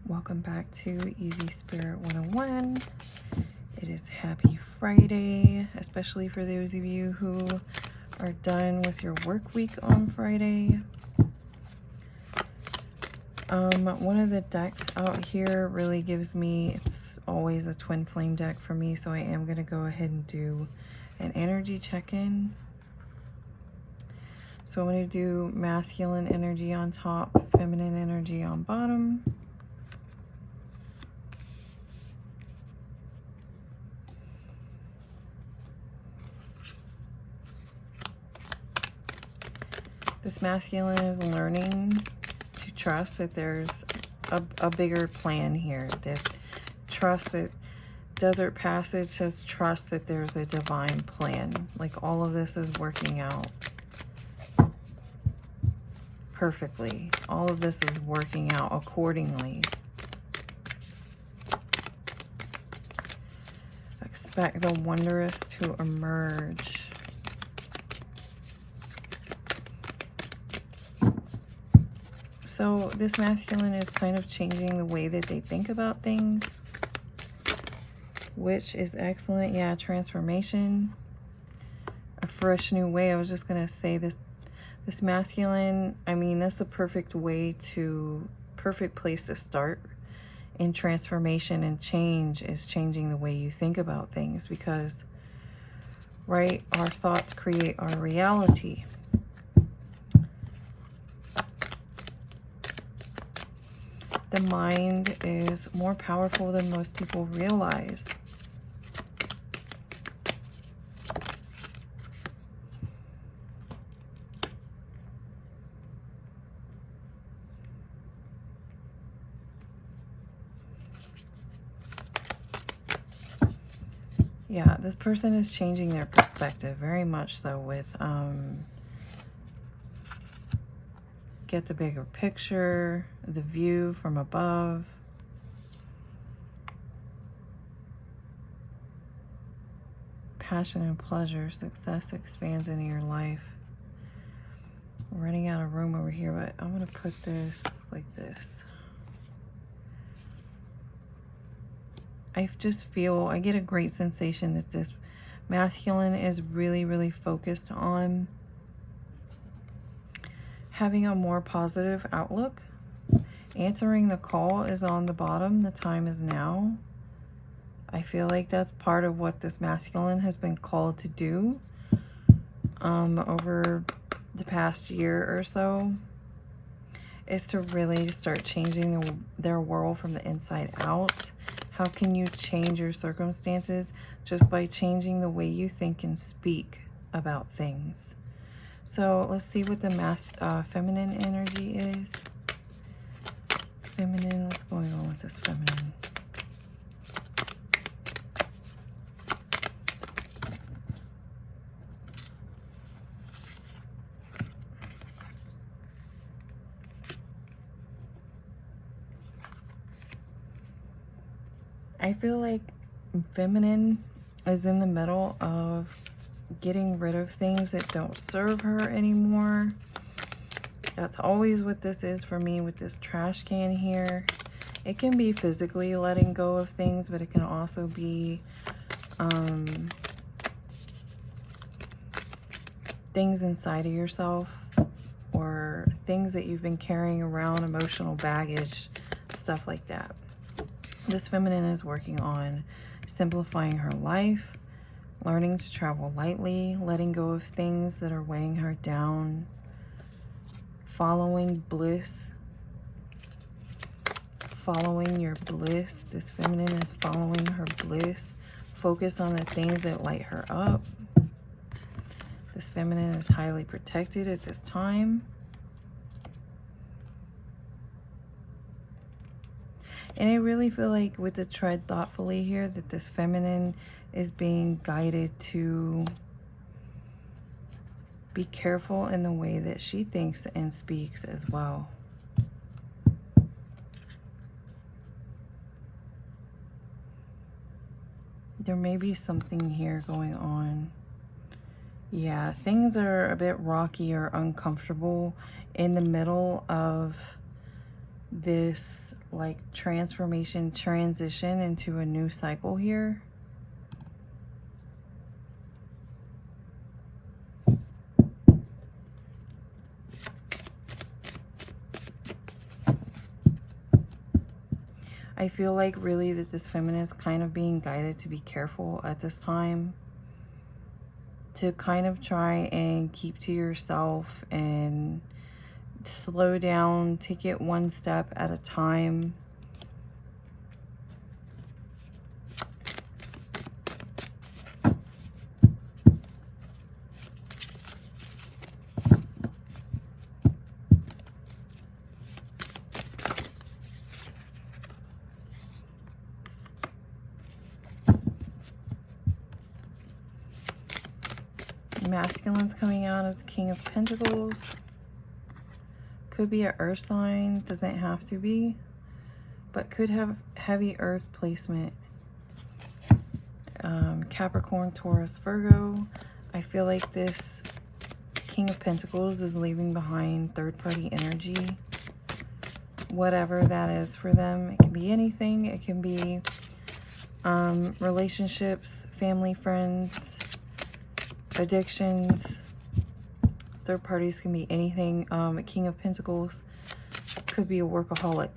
Welcome back to Easy Spirit 101. It is happy Friday, especially for those of you who are done with your work week on Friday. One of the decks out here really gives me, it's always a twin flame deck for me, so I am going to go ahead and do an energy check-in. So I'm going to do masculine energy on top, feminine energy on bottom. This masculine is learning to trust that there's a bigger plan here. That trust that Desert Passage says trust that there's a divine plan. Like all of this is working out perfectly. All of this is working out accordingly. Expect the wondrous to emerge. So this masculine is kind of changing the way that they think about things, which is excellent. Yeah, transformation, a fresh new way. I was just going to say this masculine, I mean, that's the perfect place to start in transformation and change, is changing the way you think about things, because, right, our thoughts create our reality. The mind is more powerful than most people realize. Yeah, this person is changing their perspective, very much so, with get the bigger picture, the view from above. Passion and pleasure, success expands into your life. We're running out of room over here, but I'm going to put this like this. I just feel, I get a great sensation that this masculine is really, really focused on having a more positive outlook. Answering the call is on the bottom. The time is now. I feel like that's part of what this masculine has been called to do over the past year or so, is to really start changing their world from the inside out. How can you change your circumstances? Just by changing the way you think and speak about things. So let's see what the feminine energy is. Feminine, what's going on with this feminine? I feel like feminine is in the middle of getting rid of things that don't serve her anymore. That's always what this is for me with this trash can here. It can be physically letting go of things, but it can also be things inside of yourself, or things that you've been carrying around, emotional baggage, stuff like that. This feminine is working on simplifying her life, learning to travel lightly, letting go of things that are weighing her down, following bliss, following your bliss. This feminine is following her bliss. Focus on the things that light her up. This feminine is highly protected at this time. And I really feel like with the tread thoughtfully here, that this feminine is being guided to be careful in the way that she thinks and speaks as well. There may be something here going on. Yeah, things are a bit rocky or uncomfortable in the middle of this like transformation, transition into a new cycle here. I feel like really that this feminine is kind of being guided to be careful at this time, to kind of try and keep to yourself and slow down, take it one step at a time. Masculine's coming out as the King of Pentacles. Could be an earth sign, doesn't have to be, but could have heavy earth placement. Capricorn, Taurus, Virgo. I feel like this King of Pentacles is leaving behind third-party energy. Whatever that is for them. It can be anything. It can be relationships, family, friends, addictions. Third parties can be anything. A King of Pentacles could be a workaholic.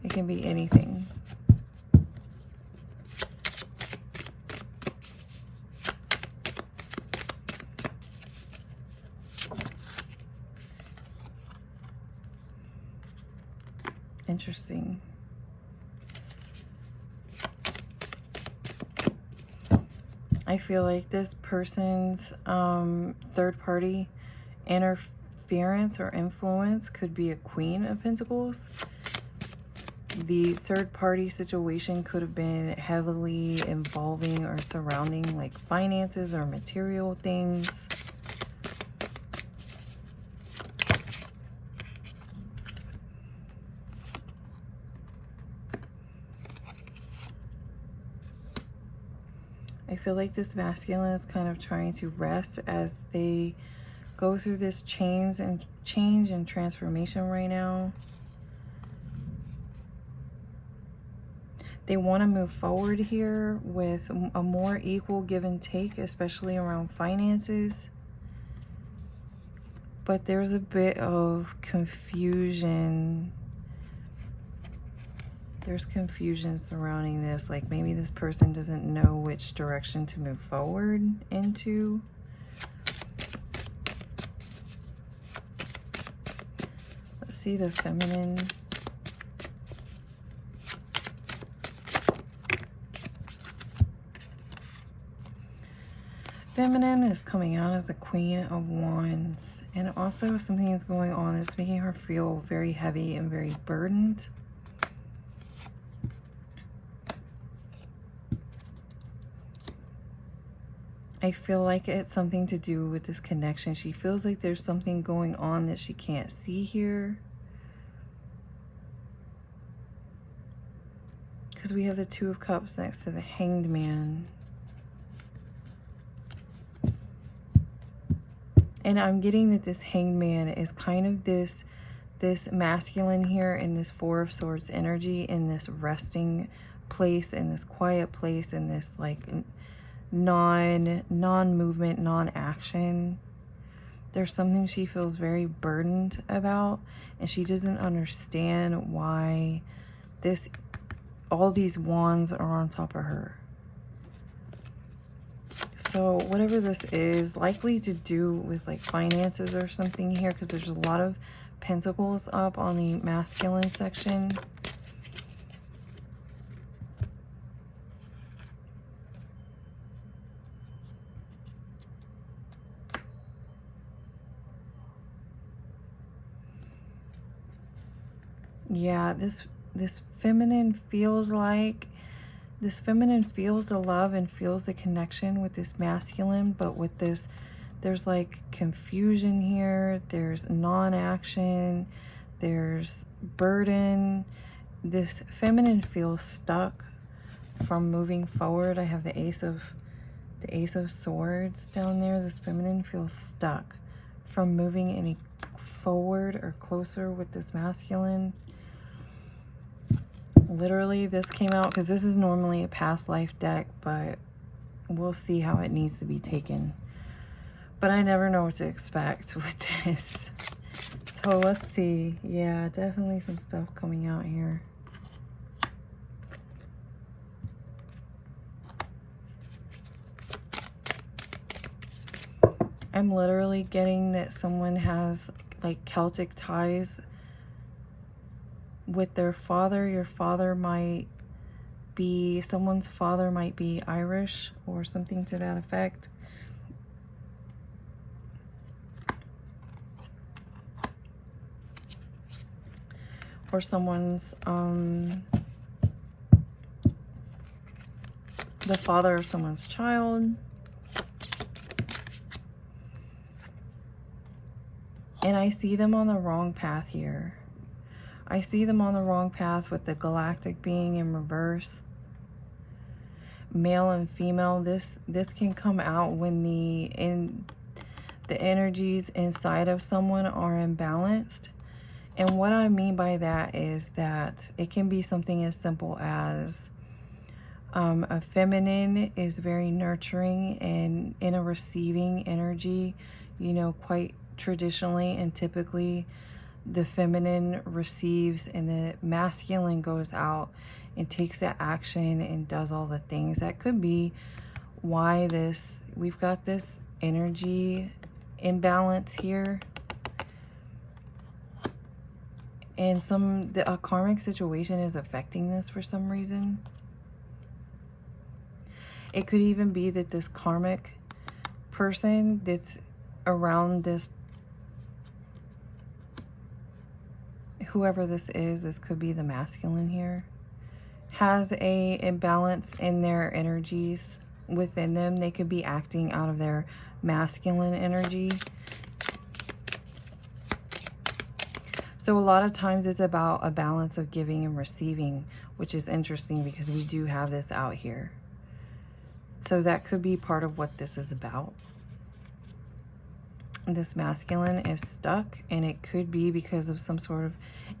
It can be anything. Interesting. I feel like this person's third party interference or influence could be a Queen of Pentacles. The third party situation could have been heavily involving or surrounding like finances or material things. I feel like this masculine is kind of trying to rest as they go through this change and transformation right now. They want to move forward here with a more equal give and take, especially around finances. But there's a bit of confusion. There's confusion surrounding this. Like maybe this person doesn't know which direction to move forward into. Let's see the feminine. Feminine is coming out as the Queen of Wands. And also something is going on that's making her feel very heavy and very burdened. I feel like it's something to do with this connection. She feels like there's something going on that she can't see here. Because we have the Two of Cups next to the Hanged Man. And I'm getting that this Hanged Man is kind of this masculine here in this Four of Swords energy, in this resting place, in this quiet place, in this like non-movement, non-action. There's something she feels very burdened about, and she doesn't understand why all these wands are on top of her. So whatever this is, likely to do with like finances or something here, because there's a lot of pentacles up on the masculine section. Yeah, this feminine feels like, this feminine feels the love and feels the connection with this masculine, but with this, there's like confusion here, there's non-action, there's burden. This feminine feels stuck from moving forward. I have the Ace of Swords down there. This feminine feels stuck from moving any forward or closer with this masculine. Literally, this came out because this is normally a past life deck, but we'll see how it needs to be taken. But I never know what to expect with this. So let's see. Yeah, definitely some stuff coming out here. I'm literally getting that someone has like Celtic ties with their father. Your father might be, someone's father might be Irish or something to that effect. Or someone's, the father of someone's child. And I see them on the wrong path here. I see them on the wrong path with the galactic being in reverse. Male and female. This can come out when the energies inside of someone are imbalanced. And what I mean by that is that it can be something as simple as a feminine is very nurturing and in a receiving energy, you know, quite traditionally and typically the feminine receives and the masculine goes out and takes that action and does all the things. That could be why we've got this energy imbalance here. And a karmic situation is affecting this for some reason. It could even be that this karmic person that's around this, whoever this is, this could be the masculine here, has a imbalance in their energies within them. They could be acting out of their masculine energy. So a lot of times it's about a balance of giving and receiving, which is interesting because we do have this out here. So that could be part of what this is about. This masculine is stuck, and it could be because of some sort of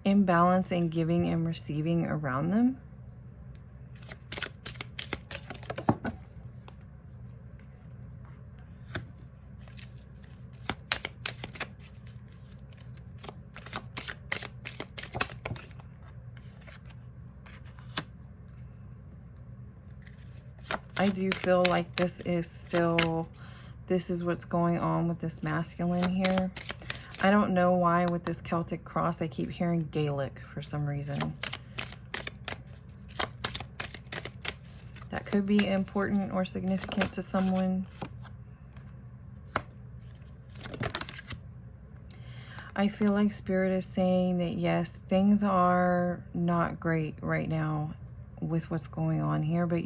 imbalance in giving and receiving around them. I do feel like this is what's going on with this masculine here. I don't know why with this Celtic cross I keep hearing Gaelic for some reason. That could be important or significant to someone. I feel like Spirit is saying that yes, things are not great right now with what's going on here, but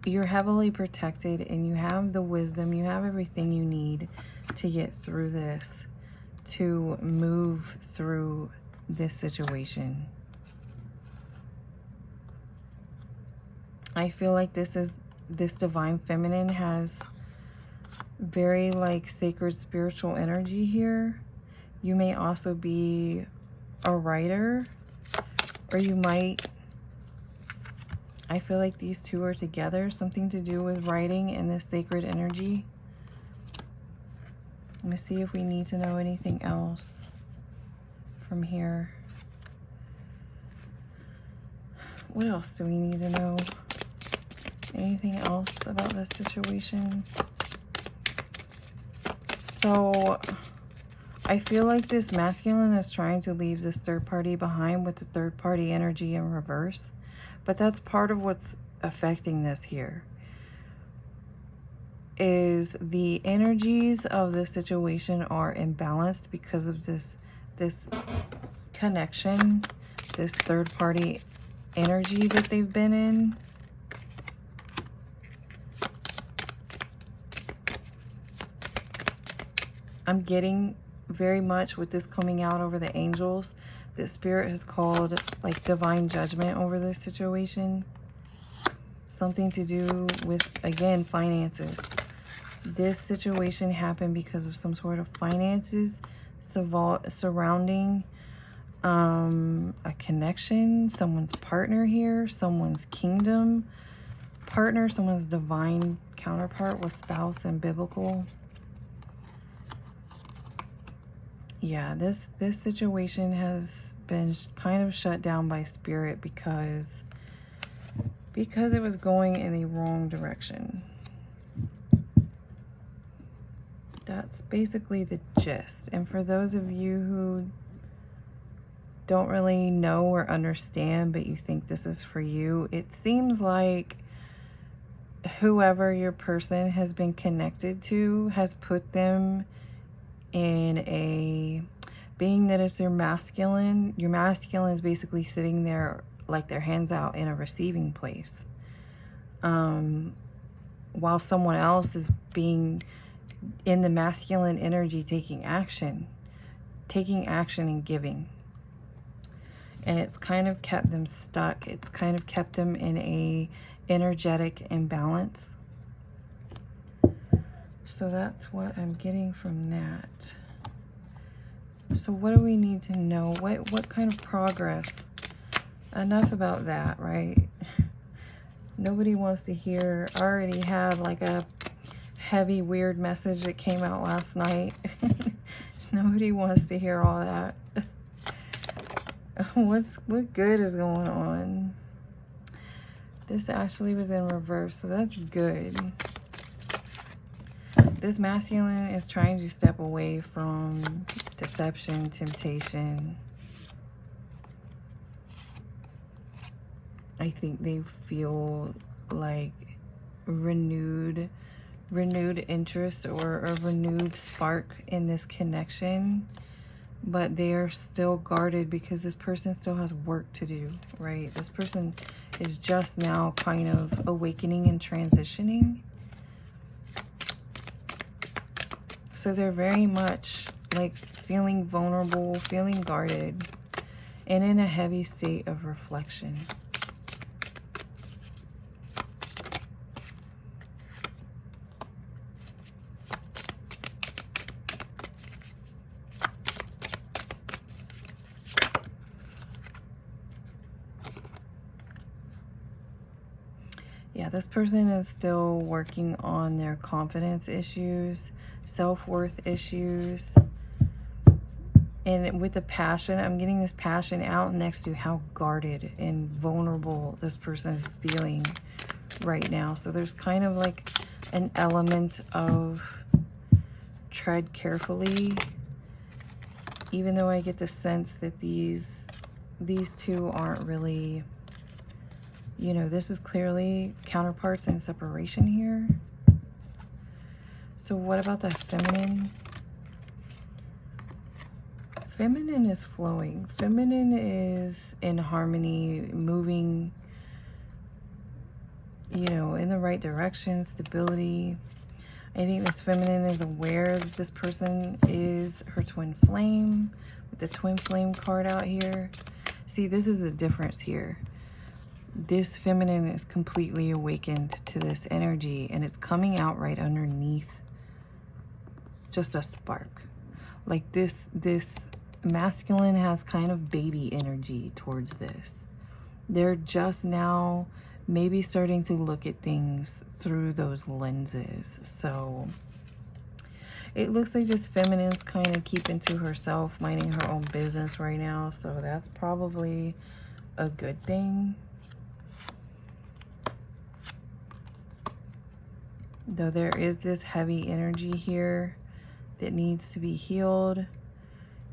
you're heavily protected and you have the wisdom, you have everything you need to get through this, to move through this situation. I feel like this divine feminine has very like sacred spiritual energy here. You may also be a writer, or you might, I feel like these two are together, something to do with writing and this sacred energy. Let me see if we need to know anything else from here. What else do we need to know? Anything else about this situation? So I feel like this masculine is trying to leave this third party behind with the third party energy in reverse. But that's part of what's affecting this here. Is the energies of this situation are imbalanced because of this connection, this third party energy that they've been in. I'm getting very much with this coming out over the angels that Spirit has called like divine judgment over this situation. Something to do with, again, finances. This situation happened because of some sort of finances surrounding A connection, someone's partner here, someone's kingdom partner, someone's divine counterpart with spouse and biblical. Yeah, this situation has been kind of shut down by spirit because it was going in the wrong direction. That's basically the gist. And for those of you who don't really know or understand, but you think this is for you, it seems like whoever your person has been connected to has put them in a, being that it's your masculine is basically sitting there like their hands out in a receiving place, while someone else is being in the masculine energy, taking action and giving. And it's kind of kept them stuck. It's kind of kept them in a energetic imbalance. So that's what I'm getting from that. So what do we need to know? What kind of progress? Enough about that, right? Nobody wants to hear. I already had like a heavy, weird message that came out last night. Nobody wants to hear all that. What good is going on? This actually was in reverse, so that's good. This masculine is trying to step away from deception, temptation. I think they feel like renewed interest or a renewed spark in this connection, but they are still guarded because this person still has work to do, right? This person is just now kind of awakening and transitioning. So they're very much like feeling vulnerable, feeling guarded, and in a heavy state of reflection. Yeah, this person is still working on their confidence issues, self-worth issues. And with the passion, I'm getting this passion out next to how guarded and vulnerable this person is feeling right now. So there's kind of like an element of tread carefully, even though I get the sense that these two aren't really, you know, this is clearly counterparts in separation here. So what about the feminine? Feminine is flowing. Feminine is in harmony, moving, you know, in the right direction, stability. I think this feminine is aware that this person is her twin flame, with the twin flame card out here. See, this is the difference here. This feminine is completely awakened to this energy, and it's coming out right underneath just a spark. Like this masculine has kind of baby energy towards this. They're just now maybe starting to look at things through those lenses. So it looks like this feminine's kind of keeping to herself, minding her own business right now. So that's probably a good thing. Though there is this heavy energy here that needs to be healed.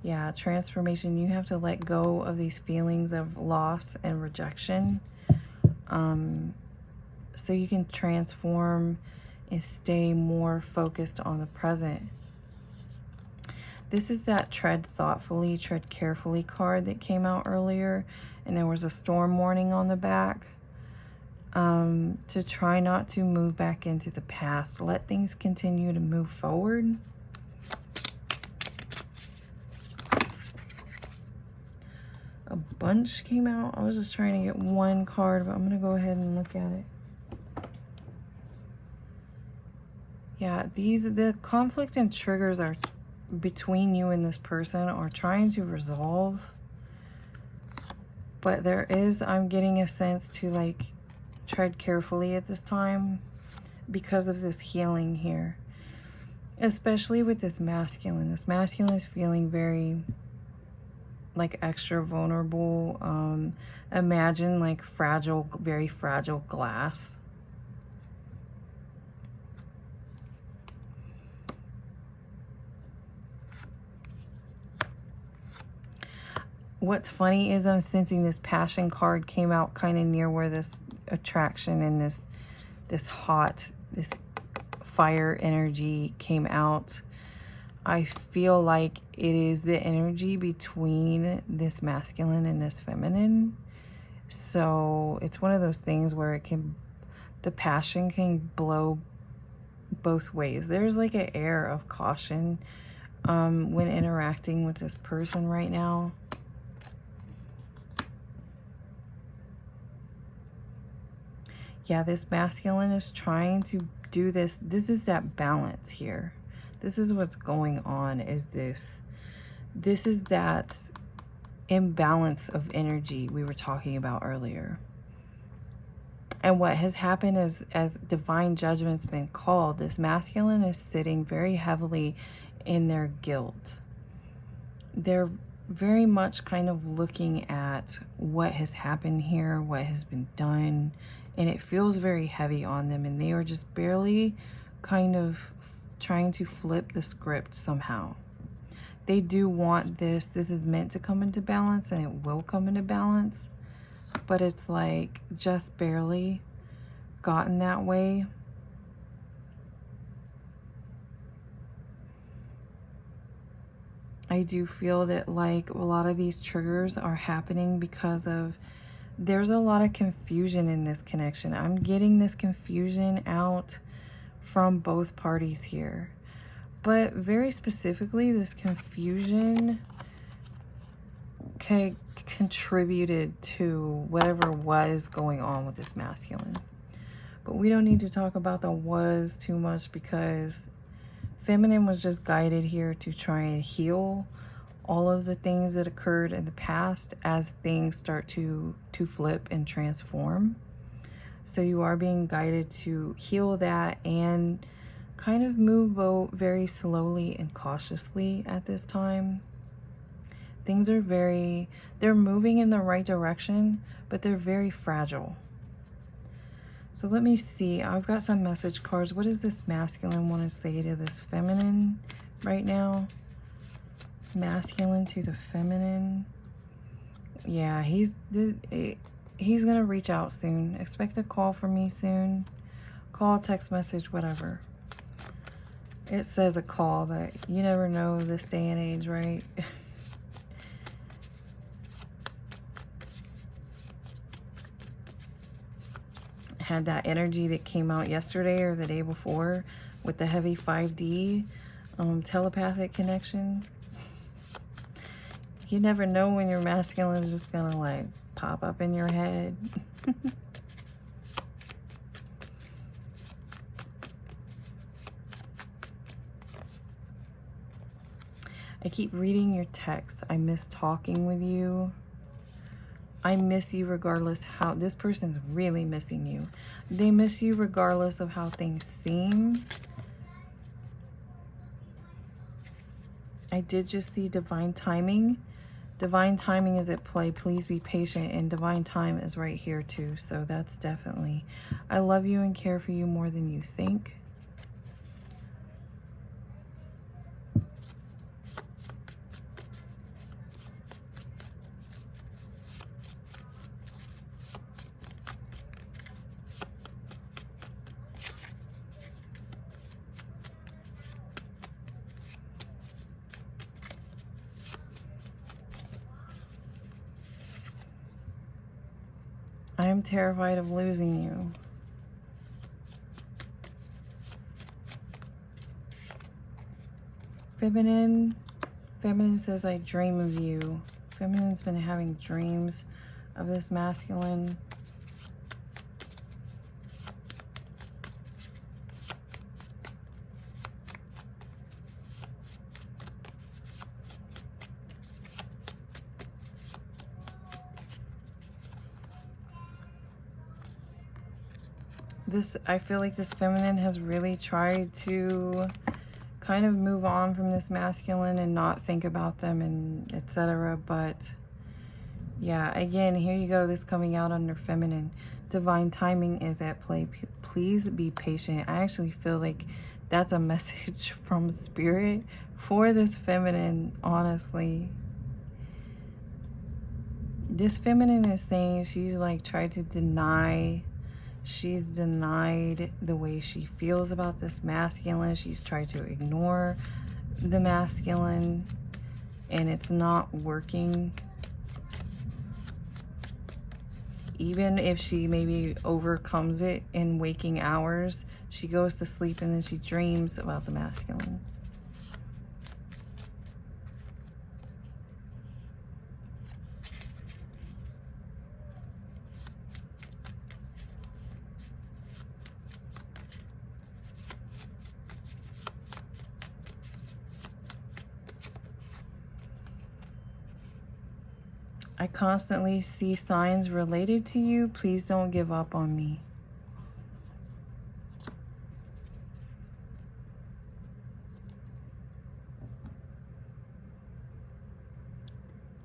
Yeah, transformation. You have to let go of these feelings of loss and rejection, so you can transform and stay more focused on the present. This is that tread thoughtfully, tread carefully card that came out earlier, and there was a storm warning on the back. To try not to move back into the past. Let things continue to move forward. A bunch came out. I was just trying to get one card, but I'm going to go ahead and look at it. Yeah, the conflict and triggers are between you and this person are trying to resolve. But there is, I'm getting a sense to like tread carefully at this time because of this healing here. Especially with this masculine. This masculine is feeling very like extra vulnerable. Imagine like fragile, very fragile glass. What's funny is I'm sensing this passion card came out kind of near where this attraction and this fire energy came out. I feel like it is the energy between this masculine and this feminine. So it's one of those things where the passion can blow both ways. There's like an air of caution when interacting with this person right now. Yeah, this masculine is trying to do this. This is that balance here. This is what's going on, is this is that imbalance of energy we were talking about earlier. And what has happened is, as divine judgment's been called, this masculine is sitting very heavily in their guilt. They're very much kind of looking at what has happened here, what has been done, and it feels very heavy on them, and they are just barely kind of trying to flip the script somehow. They do want this. This is meant to come into balance, and it will come into balance, but it's like just barely gotten that way. I do feel that like a lot of these triggers are happening because of there's a lot of confusion in this connection. I'm getting this confusion out from both parties here. But very specifically, this confusion contributed to whatever was going on with this masculine. But we don't need to talk about the was too much, because feminine was just guided here to try and heal all of the things that occurred in the past as things start to flip and transform. So you are being guided to heal that and kind of move very slowly and cautiously at this time. Things are they're moving in the right direction, but they're very fragile. So let me see. I've got some message cards. What does this masculine want to say to this feminine right now? Masculine to the feminine. Yeah, he's gonna reach out soon. Expect a call from me soon. Call, text message, whatever. It says a call, but you never know this day and age, right? Had that energy that came out yesterday or the day before with the heavy 5D telepathic connection. You never know when your masculine is just gonna like pop up in your head. I keep reading your texts. I miss talking with you. I miss you regardless how, this person's really missing you. They miss you regardless of how things seem. I did just see divine timing. Divine timing is at play. Please be patient, and divine time is right here too. So that's definitely, I love you and care for you more than you think. I am terrified of losing you. Feminine says, I dream of you. Feminine's been having dreams of this masculine. I feel like this feminine has really tried to kind of move on from this masculine and not think about them and etc. But yeah, again, here you go, this coming out under feminine. Divine timing is at play. Please be patient. I actually feel like that's a message from spirit for this feminine, honestly. This feminine is saying she's like tried to deny, she's denied the way she feels about this masculine. She's tried to ignore the masculine and it's not working. Even if she maybe overcomes it in waking hours, she goes to sleep and then she dreams about the masculine. I constantly see signs related to you. Please don't give up on me.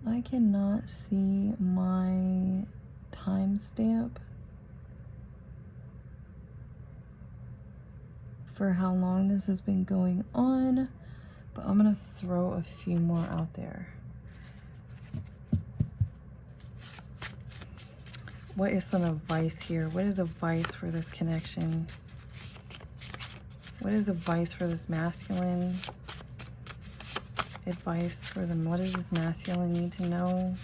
I cannot see my timestamp for how long this has been going on, but I'm going to throw a few more out there. What is some advice here? What is advice for this connection? What is advice for this masculine? Advice for them. What does this masculine need to know?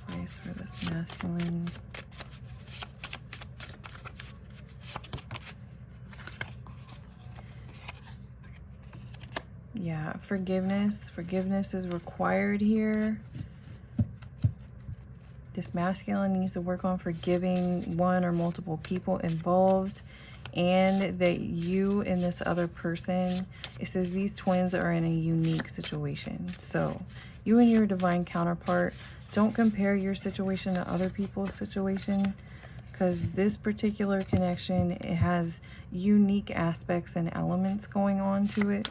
Advice for this masculine. Yeah, forgiveness. Forgiveness is required here. This masculine needs to work on forgiving one or multiple people involved, and that you and this other person, it says these twins are in a unique situation. So you and your divine counterpart, don't compare your situation to other people's situation, because this particular connection, it has unique aspects and elements going on to it.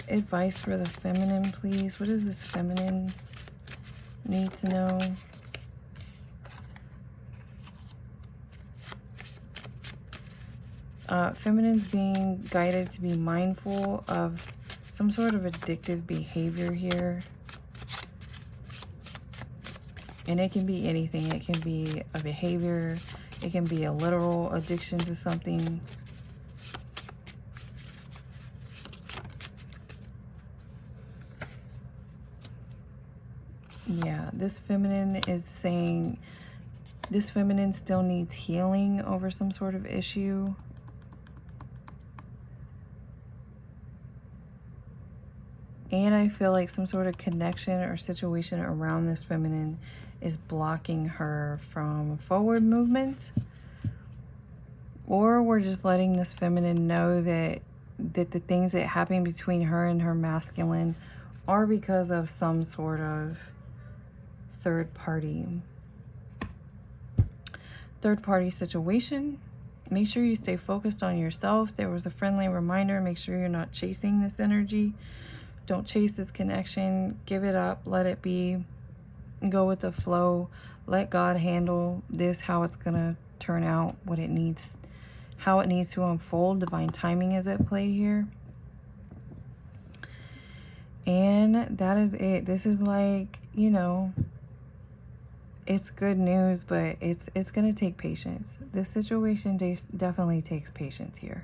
Advice for the feminine, please. What does this feminine need to know? Feminine's being guided to be mindful of some sort of addictive behavior here. And it can be anything. It can be a behavior. It can be a literal addiction to something. Yeah, this feminine is saying this feminine still needs healing over some sort of issue. And I feel like some sort of connection or situation around this feminine is blocking her from forward movement. Or we're just letting this feminine know that the things that happen between her and her masculine are because of some sort of third party situation. Make sure you stay focused on yourself. There was a friendly reminder. Make sure you're not chasing this energy. Don't chase this connection. Give it up. Let it be. Go with the flow. Let God handle this, how it's gonna turn out, what it needs, how it needs to unfold. Divine timing is at play here. And that is it. This is like, you know, it's good news, but it's going to take patience. This situation definitely takes patience here.